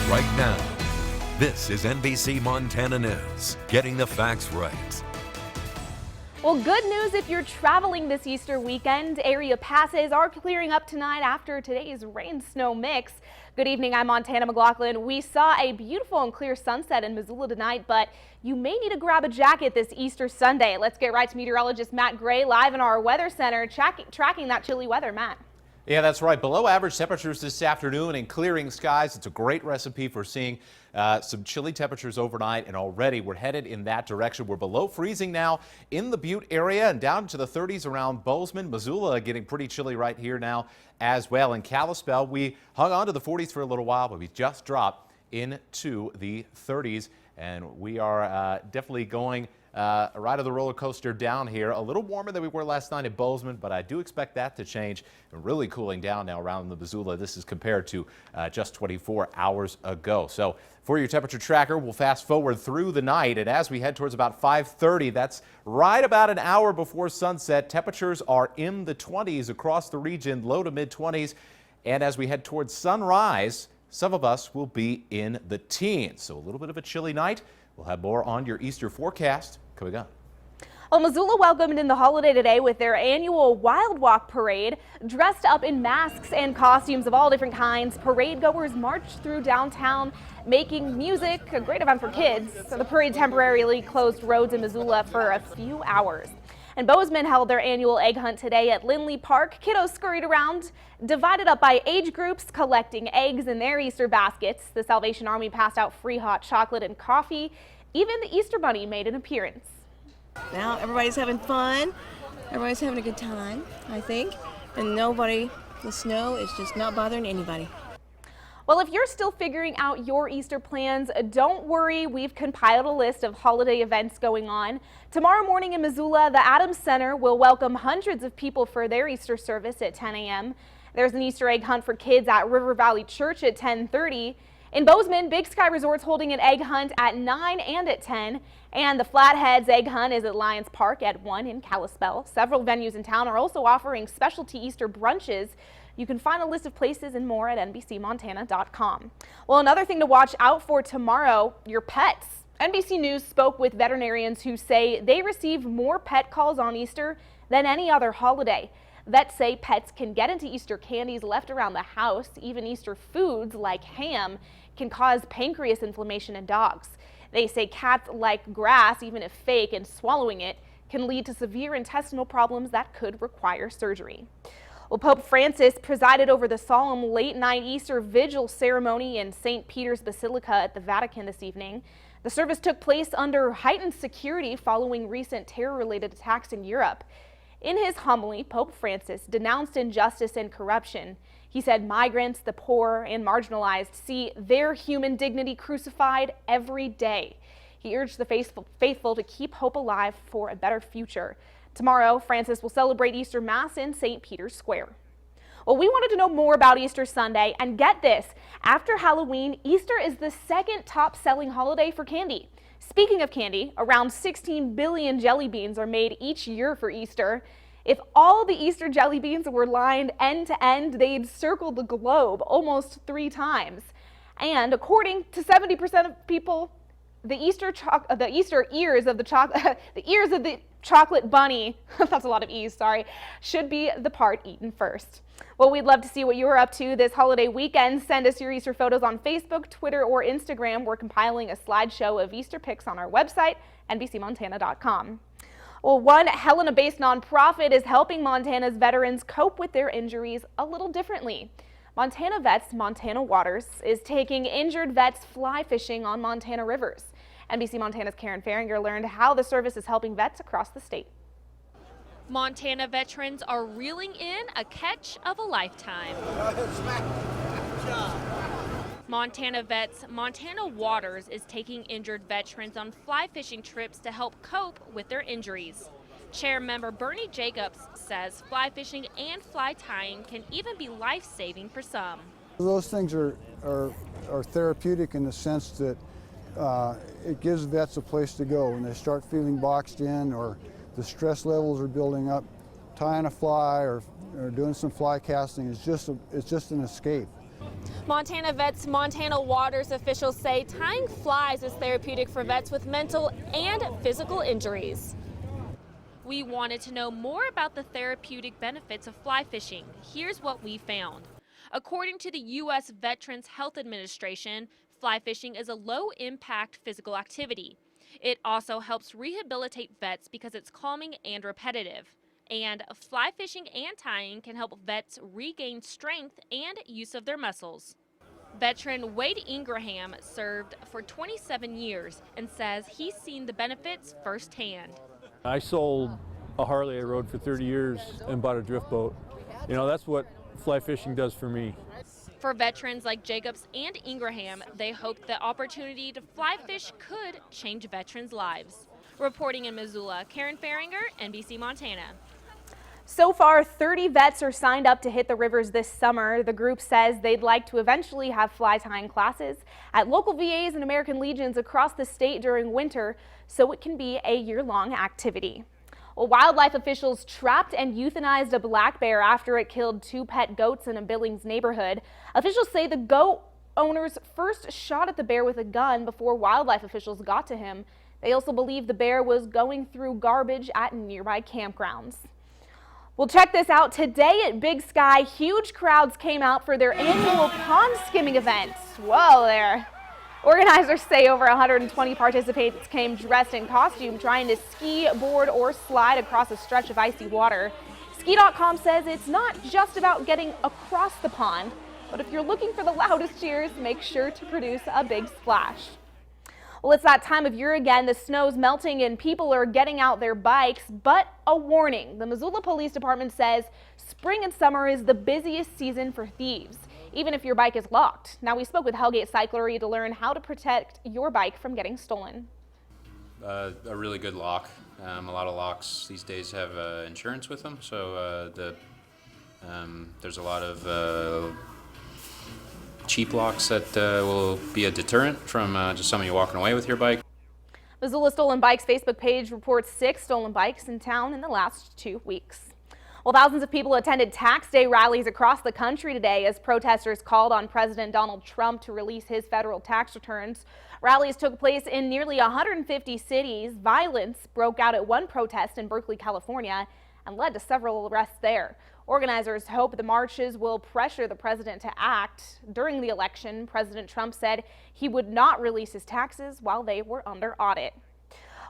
right now. This is NBC Montana News, getting the facts right. Well, good news if you're traveling this Easter weekend. Area passes are clearing up tonight after today's rain-snow mix. Good evening, I'm Montana McLaughlin. We saw a beautiful and clear sunset in Missoula tonight, but you may need to grab a jacket this Easter Sunday. Let's get right to meteorologist Matt Gray live in our weather center, tracking that chilly weather. Matt. Yeah, that's right. Below average temperatures this afternoon and clearing skies. It's a great recipe for seeing some chilly temperatures overnight, and already we're headed in that direction. We're below freezing now in the Butte area and down to the 30s around Bozeman. Missoula getting pretty chilly right here now as well. In Kalispell, we hung on to the 40s for a little while, but we just dropped into the 30s, and we are definitely going a ride of the roller coaster down here. A little warmer than we were last night at Bozeman, but I do expect that to change and really cooling down now around the Missoula. This is compared to just 24 hours ago. So for your temperature tracker, we'll fast forward through the night, and as we head towards about 5:30, that's right about an hour before sunset. Temperatures are in the 20s across the region, low to mid 20s, and as we head towards sunrise, some of us will be in the teens. So a little bit of a chilly night. We'll have more on your Easter forecast coming up. Well, Missoula welcomed in the holiday today with their annual Wild Walk Parade. Dressed up in masks and costumes of all different kinds, parade goers marched through downtown making music, a great event for kids. So the parade temporarily closed roads in Missoula for a few hours. And Bozeman held their annual egg hunt today at Lindley Park. Kiddos scurried around, divided up by age groups, collecting eggs in their Easter baskets. The Salvation Army passed out free hot chocolate and coffee. Even the Easter Bunny made an appearance. Now everybody's having fun. Everybody's having a good time, I think. And the snow is just not bothering anybody. Well, if you're still figuring out your Easter plans, don't worry. We've compiled a list of holiday events going on. Tomorrow morning in Missoula, the Adams Center will welcome hundreds of people for their Easter service at 10 a.m. There's an Easter egg hunt for kids at River Valley Church at 10:30. In Bozeman, Big Sky Resort's holding an egg hunt at 9 and at 10. And the Flatheads Egg Hunt is at Lions Park at 1 in Kalispell. Several venues in town are also offering specialty Easter brunches. You can find a list of places and more at NBCMontana.com. Well, another thing to watch out for tomorrow, your pets. NBC News spoke with veterinarians who say they receive more pet calls on Easter than any other holiday. Vets say pets can get into Easter candies left around the house. Even Easter foods like ham can cause pancreas inflammation in dogs. They say cats like grass, even if fake, and swallowing it can lead to severe intestinal problems that could require surgery. Well, Pope Francis presided over the solemn late-night Easter Vigil ceremony in St. Peter's Basilica at the Vatican this evening. The service took place under heightened security following recent terror-related attacks in Europe. In his homily, Pope Francis denounced injustice and corruption. He said migrants, the poor, and marginalized see their human dignity crucified every day. He urged the faithful to keep hope alive for a better future. Tomorrow, Francis will celebrate Easter Mass in St. Peter's Square. Well, we wanted to know more about Easter Sunday, and get this, after Halloween, Easter is the second top-selling holiday for candy. Speaking of candy, around 16 billion jelly beans are made each year for Easter. If all the Easter jelly beans were lined end to end, they'd circle the globe almost 3 times. And according to 70% of people, the Easter ears of the chocolate bunny, that's a lot of E's, sorry, should be the part eaten first. Well, we'd love to see what you're up to this holiday weekend. Send us your Easter photos on Facebook, Twitter, or Instagram. We're compiling a slideshow of Easter pics on our website, NBCMontana.com. Well, one Helena-based nonprofit is helping Montana's veterans cope with their injuries a little differently. Montana Vets Montana Waters is taking injured vets fly fishing on Montana rivers. NBC Montana's Karen Farringer learned how the service is helping vets across the state. Montana veterans are reeling in a catch of a lifetime. Montana Vets Montana Waters is taking injured veterans on fly fishing trips to help cope with their injuries. Chair member Bernie Jacobs says fly fishing and fly tying can even be life-saving for some. Those things are therapeutic in the sense that it gives vets a place to go when they start feeling boxed in or the stress levels are building up. Tying a fly or doing some fly casting is just an escape. Montana Vets Montana Waters officials say tying flies is therapeutic for vets with mental and physical injuries. We wanted to know more about the therapeutic benefits of fly fishing. Here's what we found. According to the U.S. Veterans Health Administration, fly fishing is a low-impact physical activity. It also helps rehabilitate vets because it's calming and repetitive. And fly fishing and tying can help vets regain strength and use of their muscles. Veteran Wade Ingraham served for 27 years and says he's seen the benefits firsthand. I sold a Harley I rode for 30 years and bought a drift boat. You know, that's what fly fishing does for me. For veterans like Jacobs and Ingraham, they hope the opportunity to fly fish could change veterans' lives. Reporting in Missoula, Karen Faringer, NBC Montana. So far, 30 vets are signed up to hit the rivers this summer. The group says they'd like to eventually have fly tying classes at local VAs and American Legions across the state during winter, so it can be a year-long activity. Well, wildlife officials trapped and euthanized a black bear after it killed 2 pet goats in a Billings neighborhood. Officials say the goat owners first shot at the bear with a gun before wildlife officials got to him. They also believe the bear was going through garbage at nearby campgrounds. Well, check this out. Today at Big Sky, huge crowds came out for their annual pond skimming event. Whoa there. Organizers say over 120 participants came dressed in costume trying to ski, board, or slide across a stretch of icy water. Ski.com says it's not just about getting across the pond, but if you're looking for the loudest cheers, make sure to produce a big splash. Well, it's that time of year again. The snow's melting and people are getting out their bikes, but a warning. The Missoula Police Department says spring and summer is the busiest season for thieves, even if your bike is locked. Now, we spoke with Hellgate Cyclery to learn how to protect your bike from getting stolen. A really good lock. A lot of locks these days have insurance with them, so there's a lot of cheap locks that will be a deterrent from just somebody walking away with your bike. Missoula Stolen Bikes Facebook page reports 6 stolen bikes in town in the last 2 weeks. Well, thousands of people attended tax day rallies across the country today as protesters called on President Donald Trump to release his federal tax returns. Rallies took place in nearly 150 cities. Violence broke out at one protest in Berkeley, California, and led to several arrests there. Organizers hope the marches will pressure the president to act. During the election, President Trump said he would not release his taxes while they were under audit.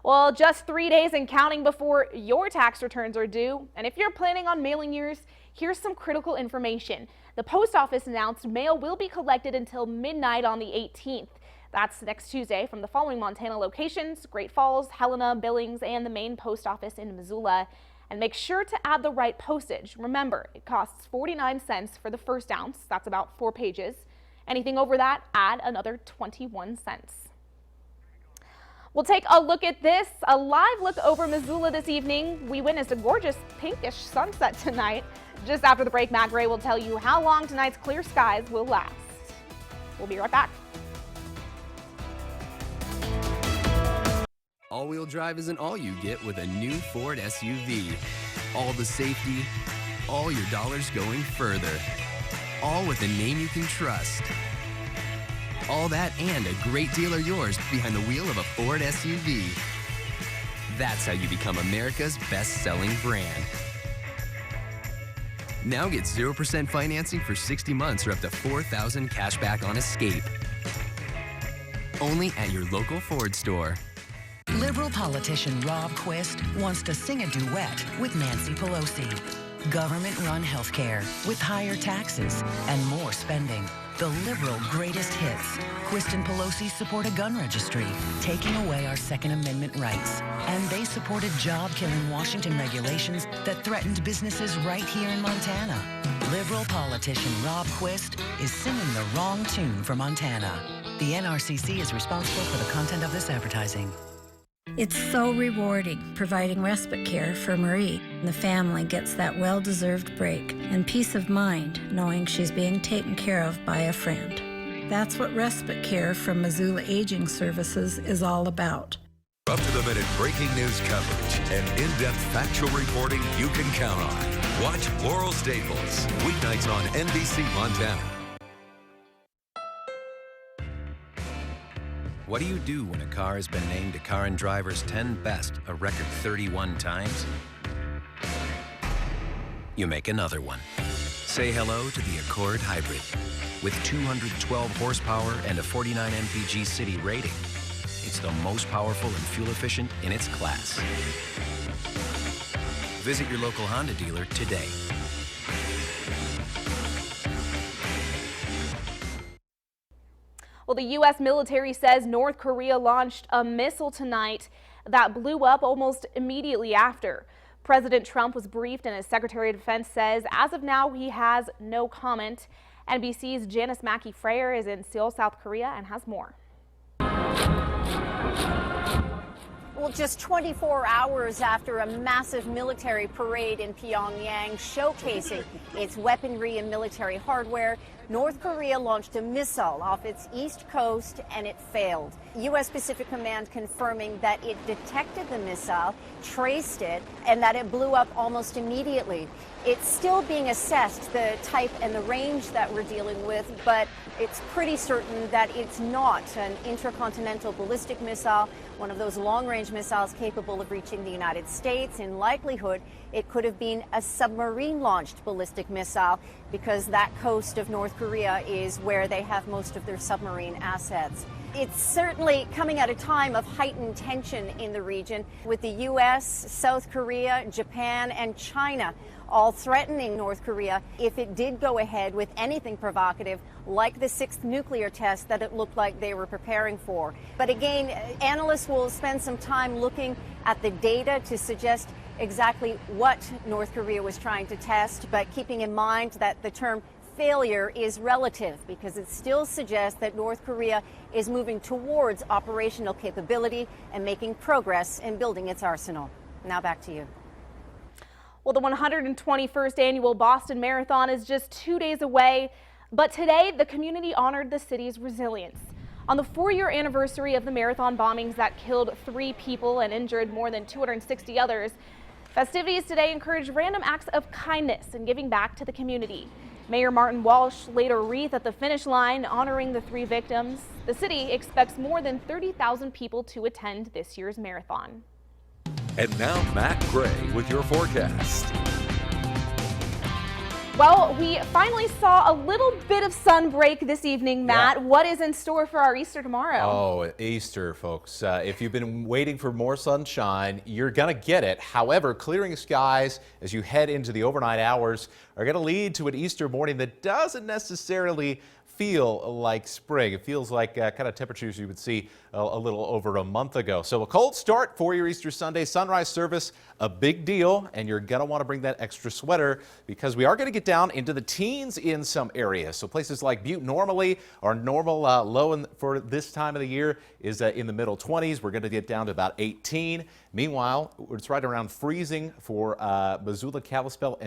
Well, just 3 days and counting before your tax returns are due. And if you're planning on mailing yours, here's some critical information. The post office announced mail will be collected until midnight on the 18th. That's next Tuesday from the following Montana locations: Great Falls, Helena, Billings, and the main post office in Missoula. And make sure to add the right postage. Remember, it costs 49 cents for the first ounce. That's about 4 pages. Anything over that, add another 21 cents. We'll take a look at this. A live look over Missoula this evening. We witnessed a gorgeous pinkish sunset tonight. Just after the break, Matt Gray will tell you how long tonight's clear skies will last. We'll be right back. All-wheel drive isn't all you get with a new Ford SUV. All the safety, all your dollars going further. All with a name you can trust. All that and a great deal are yours behind the wheel of a Ford SUV. That's how you become America's best-selling brand. Now get 0% financing for 60 months or up to $4,000 cash back on Escape. Only at your local Ford store. Liberal politician Rob Quist wants to sing a duet with Nancy Pelosi. Government-run health care with higher taxes and more spending. The liberal greatest hits. Quist and Pelosi support a gun registry, taking away our Second Amendment rights. And they supported job-killing Washington regulations that threatened businesses right here in Montana. Liberal politician Rob Quist is singing the wrong tune for Montana. The NRCC is responsible for the content of this advertising. It's so rewarding providing respite care for Marie. The family gets that well-deserved break and peace of mind knowing she's being taken care of by a friend. That's what respite care from Missoula Aging Services is all about. Up-to-the-minute breaking news coverage and in-depth factual reporting you can count on. Watch Laurel Staples, weeknights on NBC Montana. What do you do when a car has been named to Car and Driver's 10 Best a record 31 times? You make another one. Say hello to the Accord Hybrid. With 212 horsepower and a 49 mpg city rating, it's the most powerful and fuel efficient in its class. Visit your local Honda dealer today. Well, the U.S. military says North Korea launched a missile tonight that blew up almost immediately after. President Trump was briefed, and his Secretary of Defense says as of now he has no comment. NBC's Janice Mackey-Freyer is in Seoul, South Korea, and has more. Well, just 24 hours after a massive military parade in Pyongyang showcasing its weaponry and military hardware, North Korea launched a missile off its east coast and it failed. U.S. Pacific Command confirming that it detected the missile, traced it, and that it blew up almost immediately. It's still being assessed, the type and the range that we're dealing with, but it's pretty certain that it's not an intercontinental ballistic missile, one of those long-range missiles capable of reaching the United States. In likelihood, it could have been a submarine-launched ballistic missile because that coast of North Korea is where they have most of their submarine assets. It's certainly coming at a time of heightened tension in the region, with the U.S., South Korea, Japan, and China all threatening North Korea if it did go ahead with anything provocative like the 6th nuclear test that it looked like they were preparing for. But again, analysts will spend some time looking at the data to suggest exactly what North Korea was trying to test, but keeping in mind that the term failure is relative because it still suggests that North Korea is moving towards operational capability and making progress in building its arsenal. Now back to you. Well, the 121st annual Boston Marathon is just 2 days away, but today the community honored the city's resilience. On the 4-year anniversary of the marathon bombings that killed 3 people and injured more than 260 others, festivities today encouraged random acts of kindness and giving back to the community. Mayor Martin Walsh laid a wreath at the finish line honoring the 3 victims. The city expects more than 30,000 people to attend this year's marathon. And now Matt Gray with your forecast. Well, we finally saw a little bit of sun break this evening, Matt. Yeah. What is in store for our Easter tomorrow? Oh, Easter, folks. If you've been waiting for more sunshine, you're going to get it. However, clearing skies as you head into the overnight hours are going to lead to an Easter morning that doesn't necessarily feel like spring. It feels like kind of temperatures you would see a little over a month ago. So a cold start for your Easter Sunday sunrise service, a big deal, and you're going to want to bring that extra sweater because we are going to get down into the teens in some areas. So places like Butte normally, our normal low for this time of the year is in the middle 20s. We're going to get down to about 18. Meanwhile, it's right around freezing for Missoula, Kalispell, and